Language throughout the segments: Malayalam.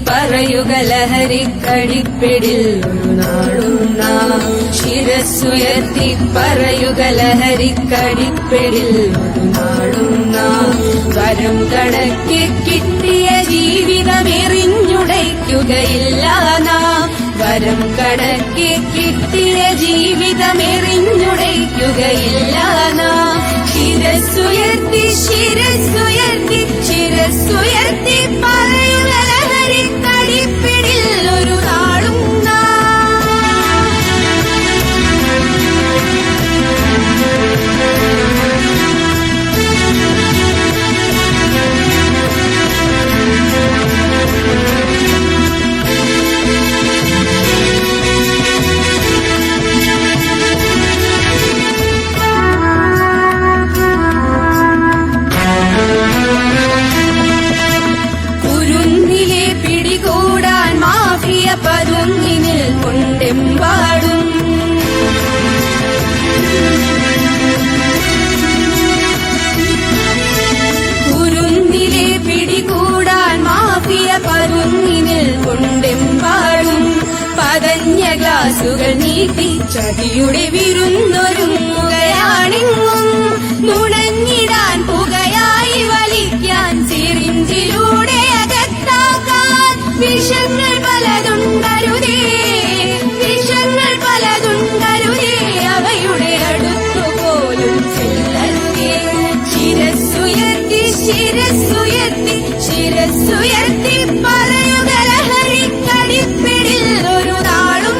പറയുക ലഹരിക്കടിപ്പിടിൽ ഒരു നാടും നാം. ശിരസ്സുയർത്തി പറയുക ലഹരിക്കടിപ്പിടിൽ ഒരു നാടും നാം. വരം കണക്കി കിട്ടിയ ജീവിതമെറിഞ്ഞുടയ്ക്കുകയില്ല നാം. വരം കണക്കി കിട്ടിയ ജീവിതമെറിഞ്ഞുടയ്ക്കുകയില്ല നാം. ശിരസ്സുയർത്തി ശിരസ്സുയർത്തി ശിരസ്സുയർത്തി പറയുക ലഹരിക്കടിപ്പിടിൽ ഒരു നാളും പതുങ്ങിനിൽ കൊണ്ടെമ്പാടും. കുരുന്നിലെ പിടികൂടാൻ മാഫിയ പതുങ്ങിനിൽ കൊണ്ടെമ്പാടും. പതഞ്ഞ ഗ്ലാസുകൾ നീട്ടി ചതിയുടെ വിരുന്നൊരുങ്ങുകയാണെങ്ങും. നുണഞ്ഞിടാൻ പുകയായി വലിക്കാൻ സിറിഞ്ചിലൂടെ അകത്താക്കാൻ വിഷങ്ങൾ പലതുണ്ടരുതേ. വിഷങ്ങൾ പലതുണ്ടരുതേ. അവയുടെ അടുത്തുപോലും ചെല്ലരുതേ. ശിരസ്സുയർത്തി ശിരസ്സുയർത്തി ശിരസ്സുയർത്തി പറയുക ലഹരിക്കടിപ്പിടിൽ ഒരു നാളും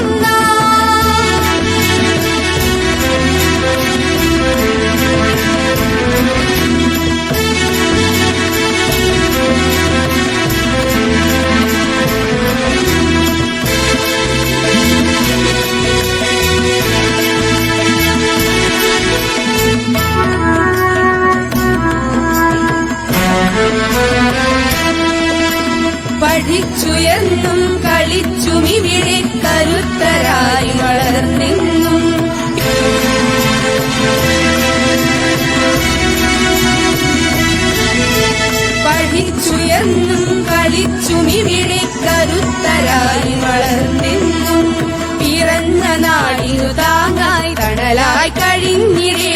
പഠിച്ചുയർന്നും കളിച്ചുമിവിടെ കരുത്തരായി വളർന്നെന്നും. പഠിച്ചുയർന്നും കളിച്ചുമിവിടെ കരുത്തരായി വളർന്നെന്നും. പിറന്ന നാടിനു താങ്ങായി തണലായി കഴിഞ്ഞിരേ